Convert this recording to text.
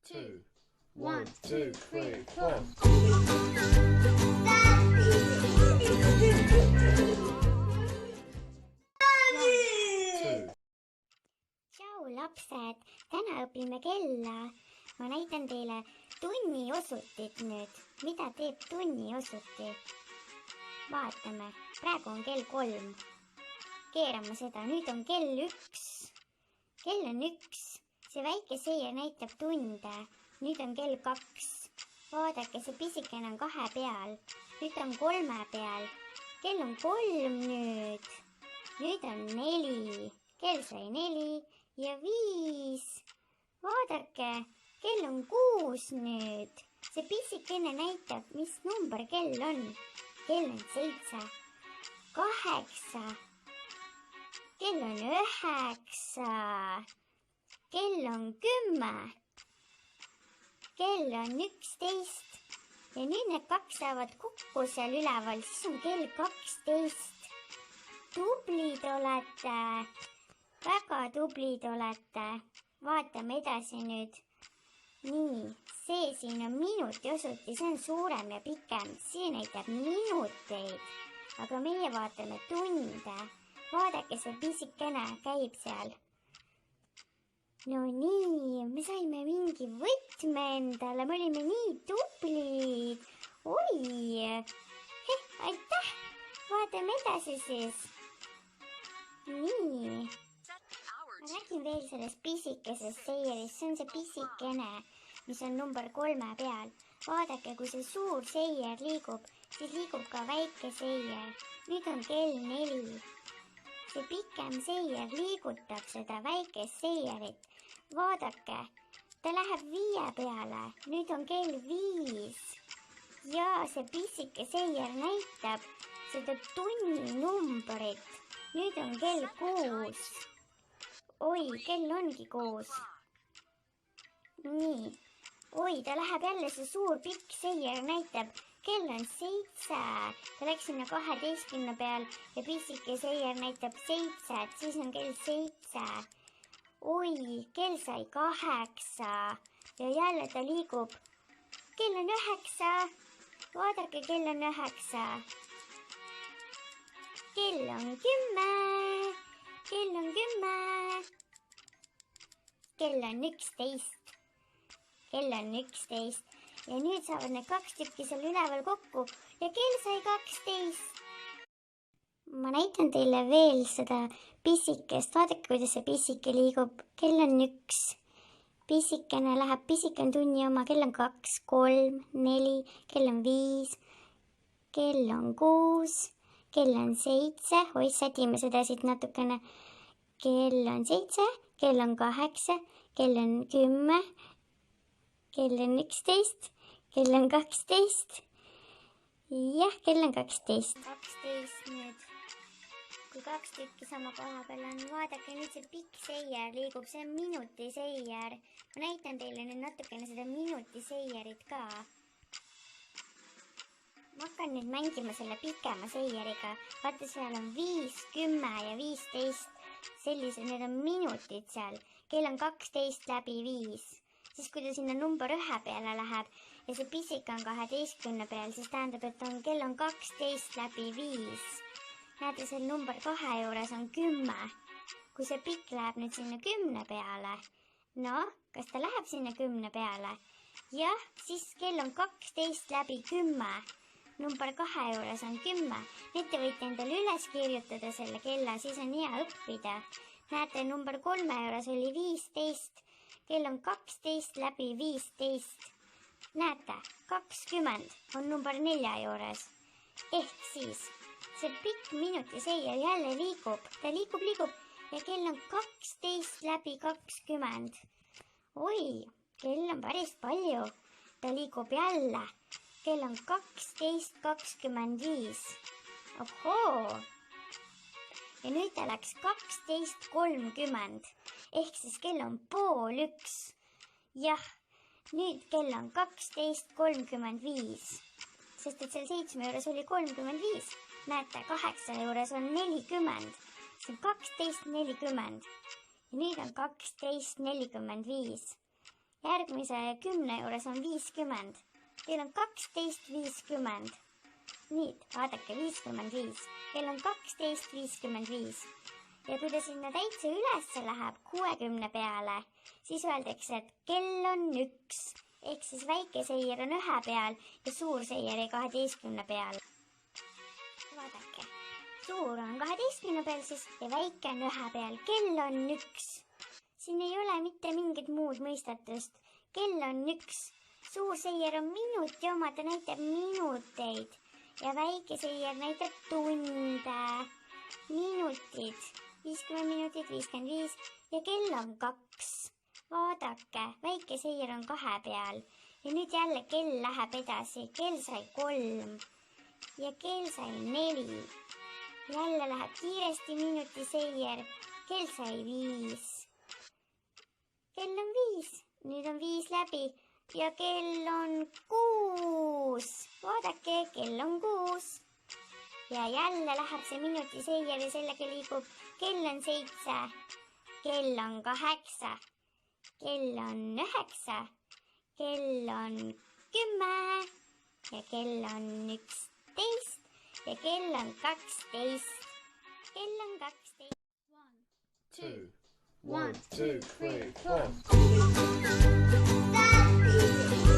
two. 1, 2, 3, 4. Tšau lapsed, täna õpime kella. Ma näitan teile tunniosutit nüüd. Mida teeb tunniosuti? Vaatame, praegu on kell 3. Keerame seda, nüüd on kell 1. Kell on 1. See väike seier näitab tunde. Nüüd on kell 2. Vaadake, see pisikene on 2 peal. Nüüd on 3 peal. Kell on 3 nüüd. Nüüd on 4. Kell sai 4 ja 5. Vaadake, kell on 6 nüüd. See pisikene näitab, mis number kell on. Kell on 7. 8. Kell on 9. Kell on 10. Kell on 11. Ja nüüd need 2 saavad kokku seal üleval, siis on kell 12. Tublid olete. Väga tublid olete. Vaatame edasi nüüd. Nii, see siin on minutiosuti, see on suurem ja pikem. See näitab minuteid. Aga meie vaatame tunde. Vaadake, see pisikene käib seal. No nii, me saime mingi võtme endale, me olime nii tublid. Oi, aitäh, vaatame edasi siis. Nii, ma räägin veel sellest pisikesest seierist, see on see pisikene, mis on number 3 peal. Vaadake, kui see suur seier liigub, siis liigub ka väike seier. Nüüd on kell 4. See pikem seier liigutab seda väikest seierit. Vaadake, ta läheb 5 peale. Nüüd on kell 5. Ja see pisike seier näitab seda tunninumbrit. Nüüd on kell 6. Oi, kell ongi 6. Nii. Oi, ta läheb jälle see suur pikk seier näitab. Kell on 7. Ta läks sinna 12 peal ja pisike seier näitab 7. Siis on kell 7. Oi, kell sai 8. Ja jälle ta liigub. Kell on 9. Vaadake, kell on 9. Kell on 10. Kell on 10. Kell on 11. Kell on 11. Ja nüüd saavad need 2 tükki seal üleval kokku ja kell sai 12. Ma näitan teile veel seda pisikest. Vaadake, kuidas see pisike liigub. Kell on 1. Pisikene läheb, pisike on tunni oma. Kell on 2, 3, 4. Kell on 5. Kell on 6. Kell on 7. Oi, sädime seda siit natukene. Kell on 7. Kell on 8. Kell on 10. Kell on 11. Kell on 12. Jah, kell on 12. 12 nüüd. Kui 2 tükki sama koha peal on, vaadake nüüd see pikk seier liigub, see on minuti seier. Ma näitan teile nüüd natukene seda minuti seierit ka. Ma hakkan nüüd mängima selle pikema seieriga. Vaata, seal on 5, 10 ja 15. Sellised, need on minutid seal. Kell on 12 läbi 5. Siis kui ta sinna number 1 peale läheb ja see pisik on 12 peal, siis tähendab, et kell on 12 läbi 5. Näete, seal number 2 juures on 10. Kui see pikk läheb nüüd sinna 10 peale, no, kas ta läheb sinna 10 peale? Jah, siis kell on 12 läbi 10. Number 2 juures on 10. Nüüd te võite endale üles kirjutada selle kella, siis on hea õppida. Näete, number 3 juures oli 15. Kell on 12 läbi 15. Näete, 20 on number 4 juures. Ehk siis see pikk minuti seier jälle liigub. Ta liigub ja kell on 12 läbi 20. Oi, kell on päris palju. Ta liigub jälle. Kell on 12.25. Ohoo! Ja nüüd ta läks 12.30. Ehk siis kell on 12:30. Jah, nüüd kell on 12.35. Sest et seal 7 juures oli 35. Näete, 8 juures on 40. See on 12.40. Ja nüüd on 12.45. järgmise 10 juures on 50. Teil on 12.50. Nii, vaadake, 55. Kell on 12.55. Ja kui ta sinna täitsa ülesse läheb 60 peale, siis öeldakse, et kell on 1. Ehk siis väike seier on 1 peal ja suur seier 12 peal. Vaadake, suur on 12 peal siis ja väike on 1 peal. Kell on 1. Siin ei ole mitte mingit muud mõistatust. Kell on 1. Suur seier on minuti oma, ta näitab minuteid. Ja väike seier näitab tunde, minutid, 50 minutit, 55 ja kell on 2. Vaadake, väike seier on 2 peal ja nüüd jälle kell läheb edasi, kell sai 3 ja kell sai 4. Jälle läheb kiiresti minuti seier, kell sai 5. Kell on 5, nüüd on 5 läbi. Ja kell on 6. Vaadake, kell on 6. Ja jälle läheb see minuti seier ja sellega liigub. Kell on 7. Kell on 8. Kell on 9. Kell on 10. Ja kell on 11. Ja kell on 12. Kell on 12. 2, 1, 2, 3, 4.